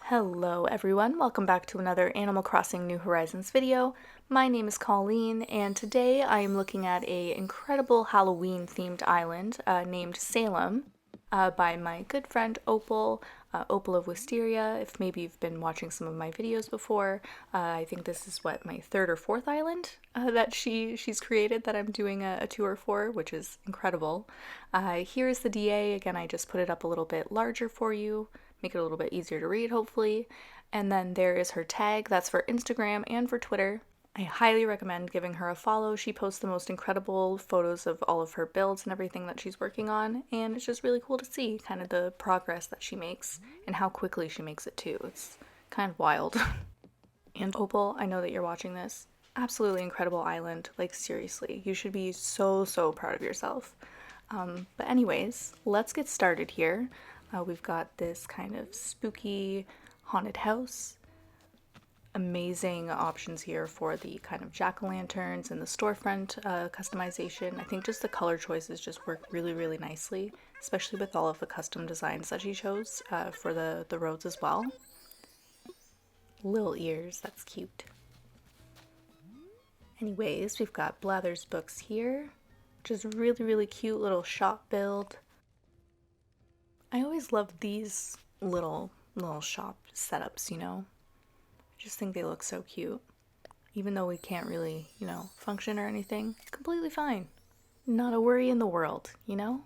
Hello everyone, welcome back to another Animal Crossing New Horizons video. My name is Colleen, and today I am looking at an incredible Halloween themed island named Salem by my good friend Opal, OpalOfWisteria. If maybe you've been watching some of my videos before, I think this is my third or fourth island that she's created that I'm doing a tour for, which is incredible. Here is the DA. Again, I just put it up a little bit larger for you, make it a little bit easier to read, hopefully. And then there is her tag. That's for Instagram and for Twitter. I highly recommend giving her a follow. She posts the most incredible photos of all of her builds and everything that she's working on, and it's just really cool to see kind of the progress that she makes and how quickly she makes it too. It's kind of wild. And Opal, I know that you're watching this. Absolutely incredible island. Like, seriously, you should be so proud of yourself. But anyways, let's get started here. We've got this kind of spooky haunted house. Amazing options here for the kind of jack-o'-lanterns and the storefront customization. I think just the color choices just work really nicely, especially with all of the custom designs that she chose for the roads as well. Little ears, that's cute. Anyways, we've got Blather's books here, which is really cute little shop build. I always love these little shop setups, you know? I just think they look so cute. Even though we can't really, function or anything, completely fine. Not a worry in the world, you know?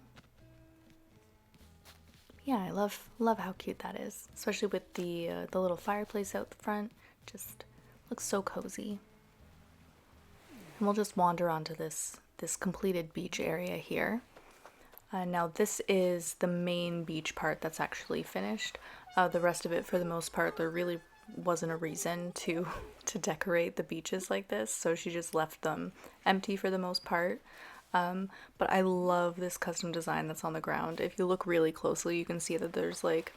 Yeah, I love how cute that is, especially with the little fireplace out the front. Just looks so cozy. And we'll just wander onto this completed beach area here. Now this is the main beach part that's actually finished. The rest of it, for the most part, there really wasn't a reason to decorate the beaches like this, so she just left them empty for the most part. But I love this custom design that's on the ground. If you look really closely, you can see that there's like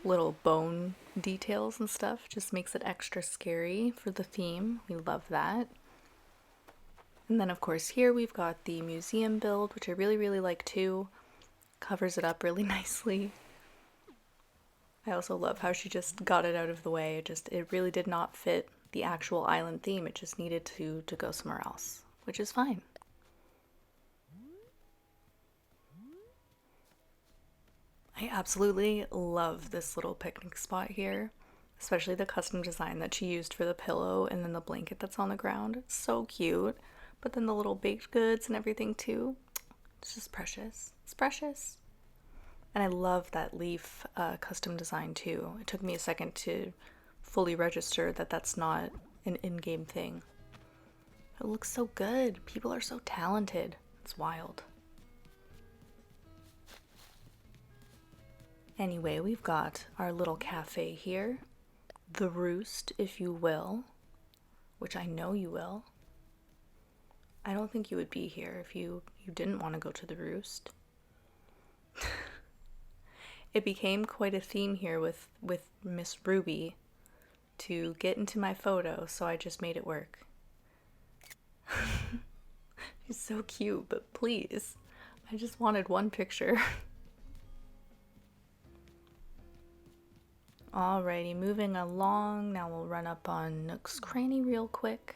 little bone details and stuff. Just makes it extra scary for the theme. We love that. And then of course here we've got the museum build, which I really like too. Covers it up really nicely. I also love how she just got it out of the way. It really did not fit the actual island theme. It just needed to go somewhere else, which is fine. I absolutely love this little picnic spot here, especially the custom design that she used for the pillow and then the blanket that's on the ground. It's so cute. But then the little baked goods and everything too. It's just precious. It's precious. And I love that leaf custom design too. It took me a second to fully register that that's not an in-game thing. It looks so good. People are so talented. It's wild. Anyway, we've got our little cafe here. The Roost, if you will. Which I know you will. I don't think you would be here if you didn't want to go to the Roost. It became quite a theme here with Miss Ruby to get into my photo, so I just made it work. She's so cute, but please, I just wanted one picture. Alrighty, moving along. Now we'll run up on Nook's Cranny real quick.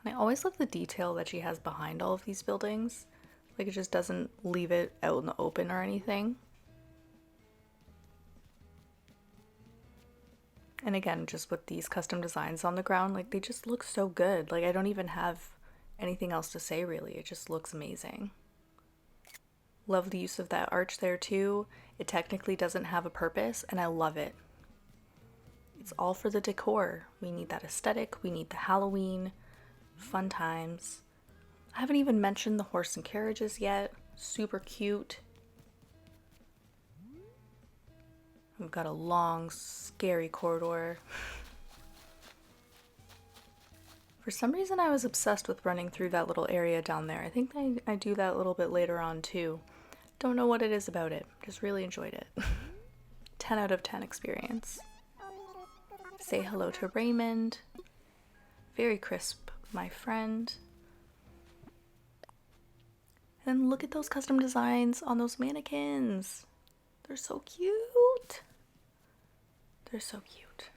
And I always love the detail that she has behind all of these buildings. Like, it just doesn't leave it out in the open or anything. And again, just with these custom designs on the ground, like, they just look so good. Like, I don't even have anything else to say, really. It just looks amazing. Love the use of that arch there, too. It technically doesn't have a purpose, and I love it. It's all for the decor. We need that aesthetic. We need the Halloween. Fun times. I haven't even mentioned the horse and carriages yet. Super cute. We've got a long, scary corridor. For some reason, I was obsessed with running through that little area down there. I think I do that a little bit later on, too. Don't know what it is about it. Just really enjoyed it. 10 out of 10 experience. Say hello to Raymond. Very crisp, my friend. And look at those custom designs on those mannequins. They're so cute. They're so cute.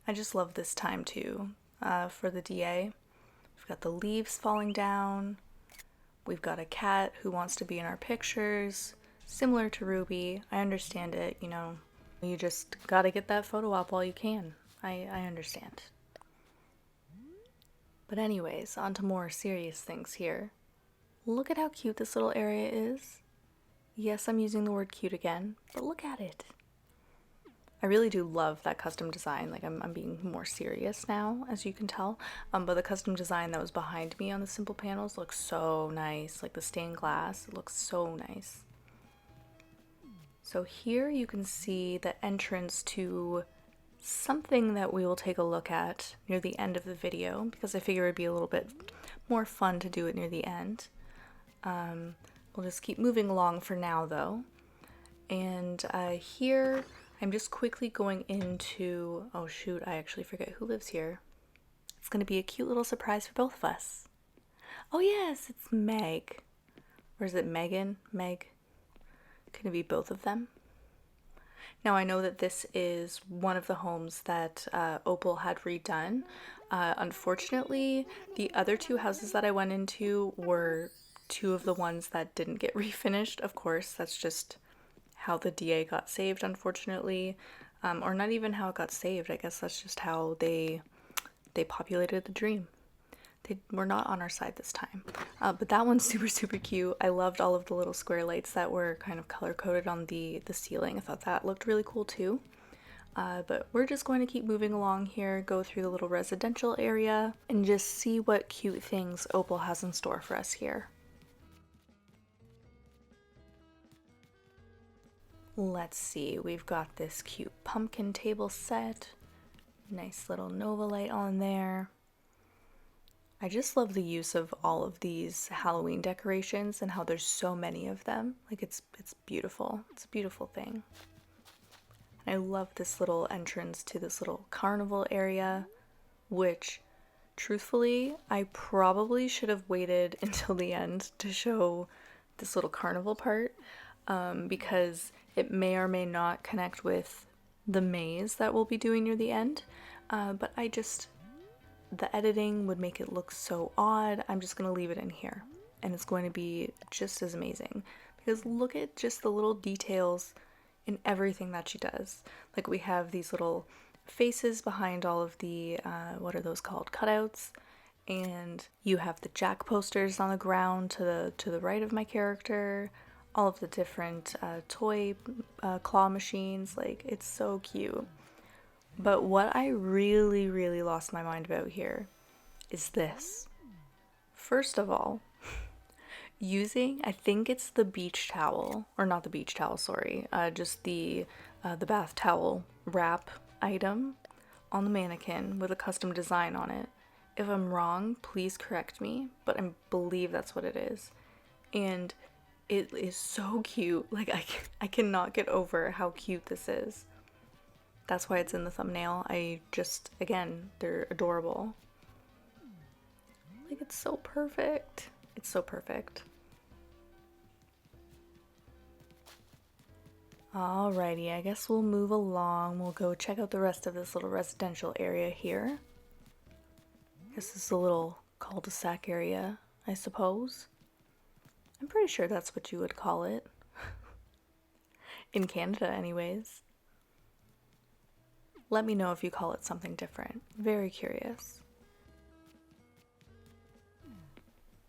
I just love this time too for the DA. We've got the leaves falling down. We've got a cat who wants to be in our pictures. Similar to Ruby. I understand it, you know. You just gotta get that photo op while you can. I understand. But anyways, on to more serious things here. Look at how cute this little area is. Yes, I'm using the word cute again, but look at it. I really do love that custom design. Like, I'm being more serious now, as you can tell. But the custom design that was behind me on the simple panels looks so nice. Like the stained glass, it looks so nice. So here you can see the entrance to something that we will take a look at near the end of the video, because I figure it'd be a little bit more fun to do it near the end. We'll just keep moving along for now though. And here I'm just quickly going into, oh shoot, I actually forget who lives here. It's going to be a cute little surprise for both of us. Oh yes, it's Meg. Or is it Megan? Meg? Can it be both of them? Now I know that this is one of the homes that Opal had redone. Unfortunately, the other two houses that I went into were two of the ones that didn't get refinished. Of course, that's just how the DA got saved, unfortunately. Or not even how it got saved. I guess that's just how they populated the dream. They were not on our side this time. But that one's super, super cute. I loved all of the little square lights that were kind of color-coded on the ceiling. I thought that looked really cool too. But we're just going to keep moving along here, go through the little residential area, and just see what cute things Opal has in store for us here. Let's see, we've got this cute pumpkin table set. Nice little Nova light on there. I just love the use of all of these Halloween decorations and how there's so many of them. Like, it's beautiful. It's a beautiful thing. And I love this little entrance to this little carnival area, which, truthfully, I probably should have waited until the end to show this little carnival part, because it may or may not connect with the maze that we'll be doing near the end, but the editing would make it look so odd. I'm just going to leave it in here, and it's going to be just as amazing, because look at just the little details in everything that she does. Like, we have these little faces behind all of the, what are those called, cutouts, and you have the Jack posters on the ground to the right of my character, all of the different toy claw machines. Like, it's so cute. But what I really, really lost my mind about here is this. First of all, using, I think it's the beach towel, or not the beach towel, sorry, just the bath towel wrap item on the mannequin with a custom design on it. If I'm wrong, please correct me, but I believe that's what it is. And it is so cute. Like, I cannot get over how cute this is. That's why it's in the thumbnail. Again, they're adorable. Like, it's so perfect. It's so perfect. Alrighty, I guess we'll move along. We'll go check out the rest of this little residential area here. This is a little cul-de-sac area, I suppose. I'm pretty sure that's what you would call it. In Canada, anyways. Let me know if you call it something different. Very curious.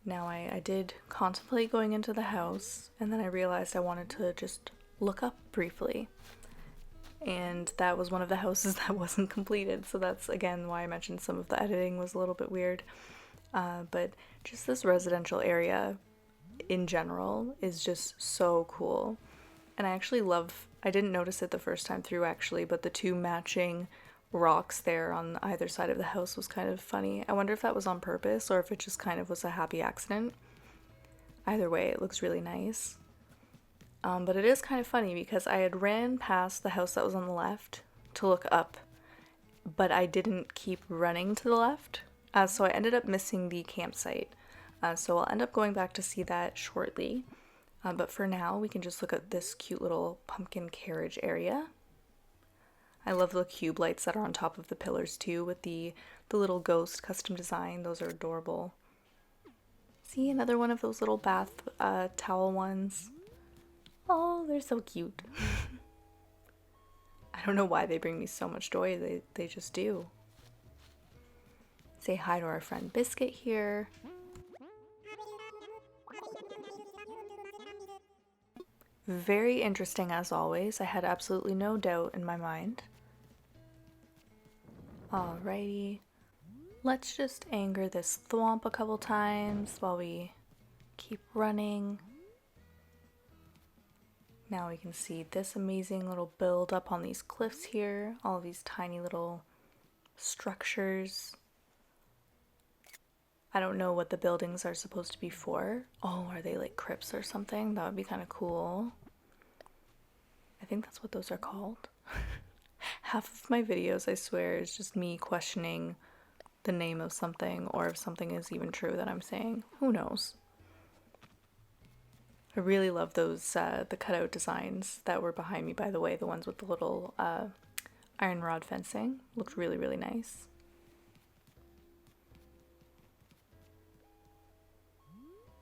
Now, I did contemplate going into the house, and then I realized I wanted to just look up briefly. And that was one of the houses that wasn't completed, so that's, again, why I mentioned some of the editing was a little bit weird. But just this residential area in general is just so cool. And I actually I didn't notice it the first time through actually, but the two matching rocks there on either side of the house was kind of funny. I wonder if that was on purpose or if it just kind of was a happy accident. Either way, it looks really nice. But it is kind of funny because I had ran past the house that was on the left to look up, but I didn't keep running to the left, so I ended up missing the campsite. So I'll end up going back to see that shortly. But for now, we can just look at this cute little pumpkin carriage area. I love the cube lights that are on top of the pillars too, with the little ghost custom design. Those are adorable. See, another one of those little bath towel ones. Oh, they're so cute. I don't know why they bring me so much joy. They just do. Say hi to our friend Biscuit here. Very interesting as always. I had absolutely no doubt in my mind. Alrighty. Let's just anger this thwomp a couple times while we keep running. Now we can see this amazing little build up on these cliffs here. All of these tiny little structures. I don't know what the buildings are supposed to be for. Oh, are they like crypts or something? That would be kind of cool. I think that's what those are called. Half of my videos, I swear, is just me questioning the name of something or if something is even true that I'm saying. Who knows? I really love those, the cutout designs that were behind me, by the way. The ones with the little iron rod fencing. Looked really, really nice.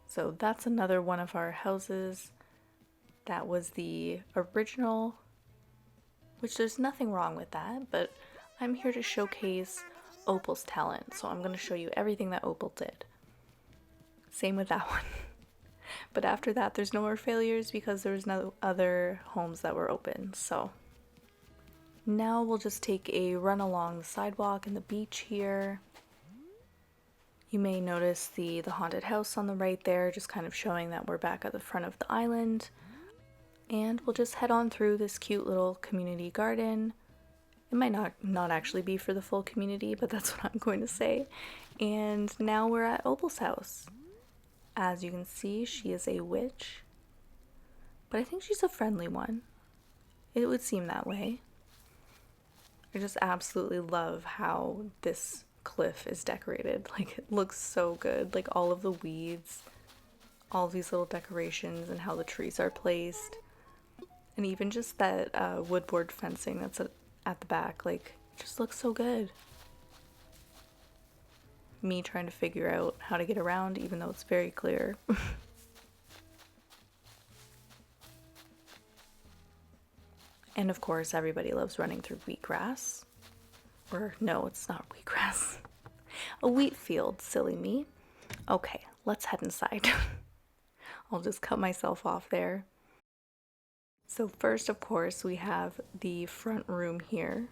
So that's another one of our houses. That was the original, which there's nothing wrong with that, but I'm here to showcase Opal's talent, so I'm going to show you everything that Opal did. Same with that one. But after that, there's no more failures because there's no other homes that were open, so. Now we'll just take a run along the sidewalk and the beach here. You may notice the haunted house on the right there, just kind of showing that we're back at the front of the island. And we'll just head on through this cute little community garden. It might not actually be for the full community, but that's what I'm going to say. And now we're at Opal's house. As you can see, she is a witch, but I think she's a friendly one. It would seem that way. I just absolutely love how this cliff is decorated. Like, it looks so good. Like, all of the weeds, all of these little decorations, and how the trees are placed. And even just that woodboard fencing that's at the back, like, it just looks so good. Me trying to figure out how to get around, even though it's very clear. And of course, everybody loves running through wheatgrass. Or, no, it's not wheatgrass. A wheat field, silly me. Okay, let's head inside. I'll just cut myself off there. So first, of course, we have the front room here.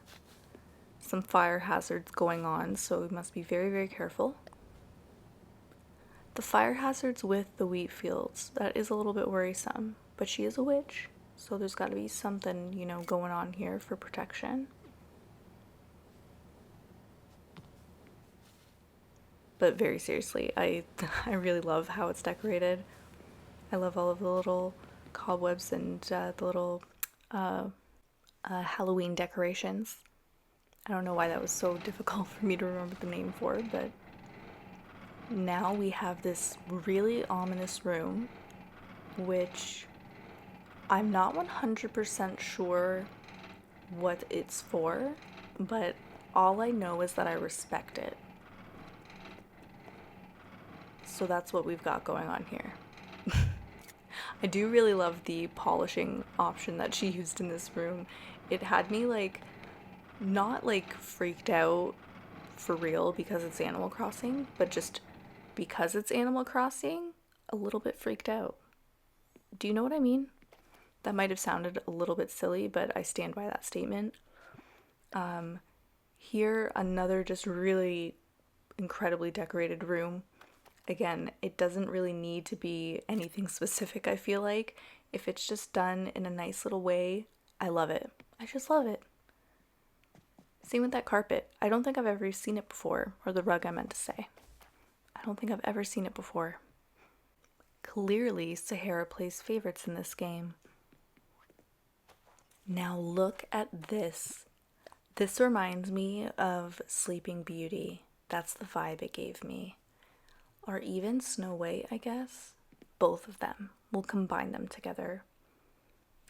Some fire hazards going on, so we must be very, very careful. The fire hazards with the wheat fields, that is a little bit worrisome, but she is a witch, so there's got to be something, you know, going on here for protection. But very seriously, I really love how it's decorated. I love all of the little cobwebs and the little Halloween decorations. I don't know why that was so difficult for me to remember the name for, but now we have this really ominous room, which I'm not 100% sure what it's for, but all I know is that I respect it. So that's what we've got going on here. I do really love the polishing option that she used in this room. It had me like, not like freaked out for real because it's Animal Crossing, but just because it's Animal Crossing, a little bit freaked out. Do you know what I mean? That might have sounded a little bit silly, but I stand by that statement. Here, another just really incredibly decorated room. Again, it doesn't really need to be anything specific, I feel like. If it's just done in a nice little way, I love it. I just love it. Same with that carpet. I don't think I've ever seen it before, or the rug I meant to say. I don't think I've ever seen it before. Clearly, Sahara plays favorites in this game. Now look at this This reminds me of Sleeping Beauty. That's the vibe it gave me. Or even Snow White, I guess. Both of them. We'll combine them together.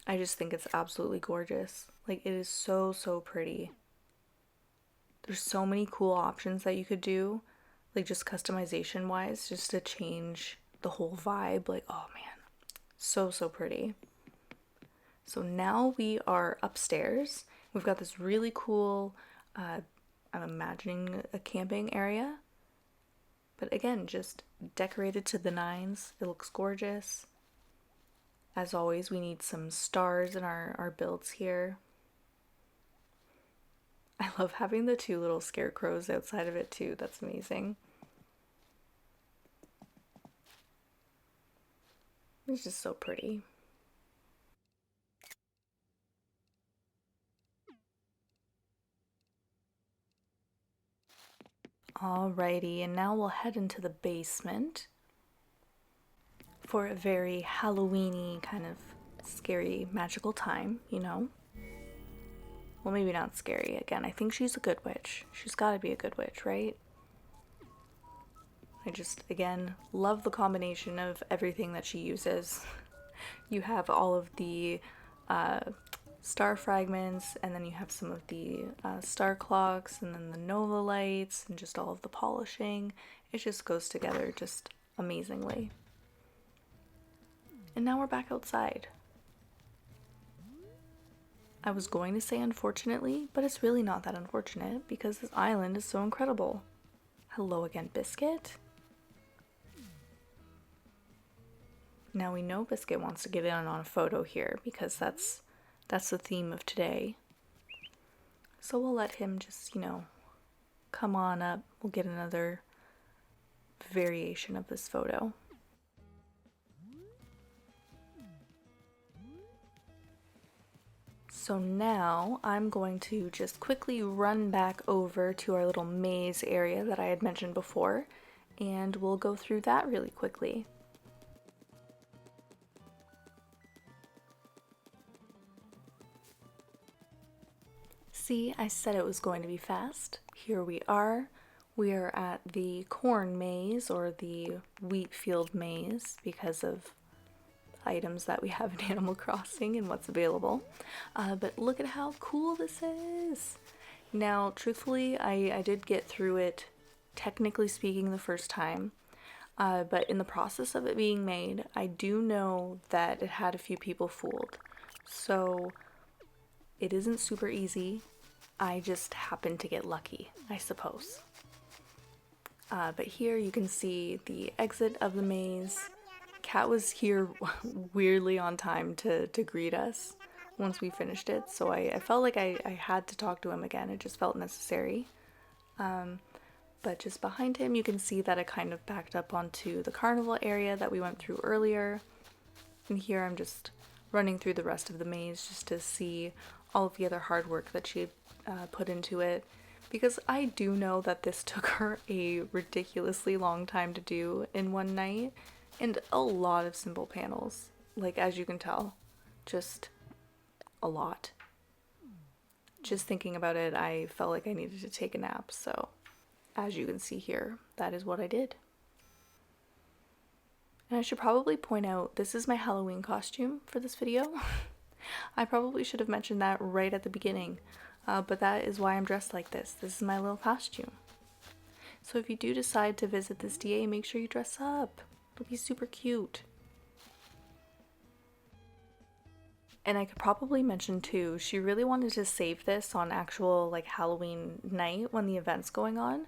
I just think it's absolutely gorgeous. Like, it is so, so pretty. There's so many cool options that you could do, like just customization wise, just to change the whole vibe. Like, oh man, so, so pretty. So now we are upstairs. We've got this really cool, I'm imagining a camping area. But again, just decorated to the nines. It looks gorgeous. As always, we need some stars in our builds here. I love having the two little scarecrows outside of it too. That's amazing. It's just so pretty. Alrighty, and now we'll head into the basement for a very Halloweeny kind of scary magical time, you know? Well, maybe not scary. Again, I think she's a good witch. She's got to be a good witch, right? I just, again, love the combination of everything that she uses. You have all of the star fragments, and then you have some of the star clocks, and then the nova lights, and just all of the polishing. It just goes together just amazingly. And now we're back outside. I was going to say unfortunately, but it's really not that unfortunate because this island is so incredible. Hello again, Biscuit. Now we know Biscuit wants to get in on a photo here because that's the theme of today. So we'll let him just, come on up. We'll get another variation of this photo. So now I'm going to just quickly run back over to our little maze area that I had mentioned before, and we'll go through that really quickly. See, I said it was going to be fast. Here we are. We are at the corn maze, or the wheat field maze, because of items that we have in Animal Crossing and what's available. But look at how cool this is. Now, truthfully, I did get through it, technically speaking, the first time. But in the process of it being made, I do know that it had a few people fooled. So it isn't super easy. I just happened to get lucky, I suppose. But here you can see the exit of the maze. Cat was here weirdly on time to greet us once we finished it, so I felt like I had to talk to him again. It just felt necessary. But just behind him you can see that it kind of backed up onto the carnival area that we went through earlier. And here I'm just running through the rest of the maze just to see all of the other hard work that she had put into it, because I do know that this took her a ridiculously long time to do in one night. And a lot of simple panels, like as you can tell, just a lot. Just thinking about it, I felt like I needed to take a nap, so as you can see here, that is what I did. And I should probably point out, this is my Halloween costume for this video. I probably should have mentioned that right at the beginning, but that is why I'm dressed like this. This is my little costume. So if you do decide to visit this DA, make sure you dress up. It'll be super cute. And I could probably mention too, she really wanted to save this on actual like Halloween night when the event's going on.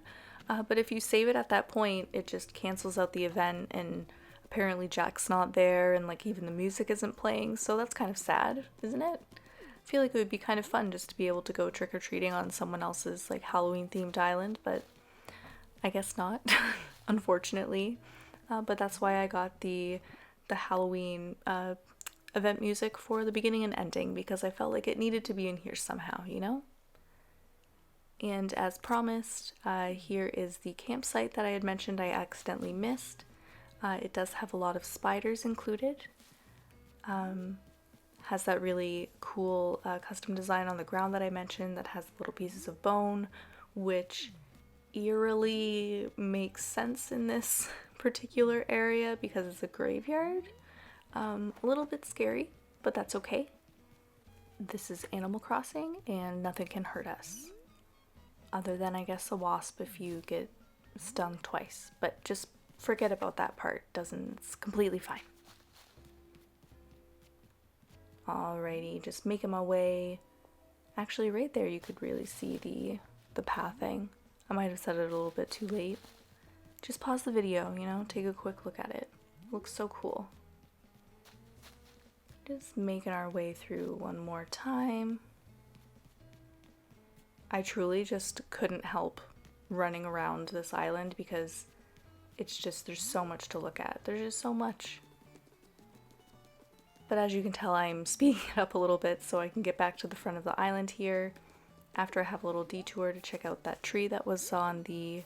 But if you save it at that point, it just cancels out the event, and apparently Jack's not there, and like even the music isn't playing, so that's kind of sad, isn't it? I feel like it would be kind of fun just to be able to go trick-or-treating on someone else's like Halloween themed island, but I guess not, unfortunately. But that's why I got the Halloween event music for the beginning and ending, because I felt like it needed to be in here somehow, you know? And as promised, here is the campsite that I had mentioned I accidentally missed. It does have a lot of spiders included. has that really cool custom design on the ground that I mentioned that has little pieces of bone, which eerily makes sense in this particular area because it's a graveyard. A little bit scary, but that's okay. This is Animal Crossing and nothing can hurt us. Other than, I guess, a wasp if you get stung twice. But just forget about that part. It's completely fine. Alrighty, just making my way. Actually, right there you could really see the pathing. I might have said it a little bit too late. Just pause the video, take a quick look at it. It looks so cool. Just making our way through one more time. I truly just couldn't help running around this island because it's just, there's so much to look at. There's just so much. But as you can tell, I'm speeding it up a little bit so I can get back to the front of the island here after I have a little detour to check out that tree that was on the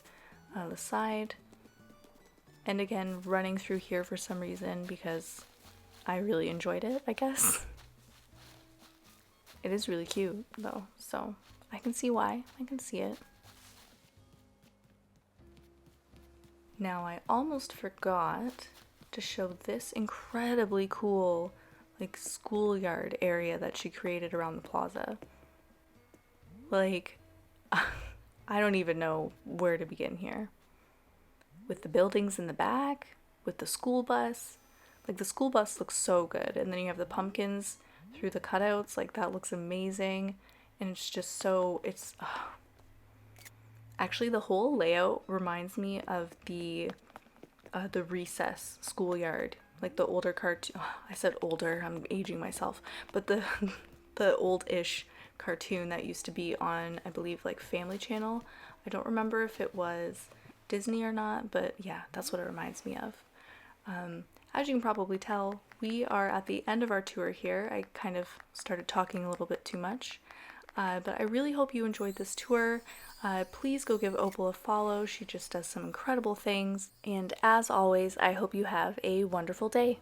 side. And again, running through here for some reason because I really enjoyed it, I guess. It is really cute though, so I can see why. I can see it. Now I almost forgot to show this incredibly cool like schoolyard area that she created around the plaza. Like, I don't even know where to begin here. With the buildings in the back, with the school bus. Like the school bus looks so good, and then you have the pumpkins through the cutouts, like that looks amazing. And it's just so, actually the whole layout reminds me of the Recess schoolyard, like the older cartoon. I said older, I'm aging myself, but the the old-ish cartoon that used to be on, I believe, like Family Channel. I don't remember if it was Disney or not, but yeah, that's what it reminds me of. As you can probably tell, we are at the end of our tour here. I kind of started talking a little bit too much, but I really hope you enjoyed this tour. Please go give Opal a follow. She just does some incredible things. And as always, I hope you have a wonderful day.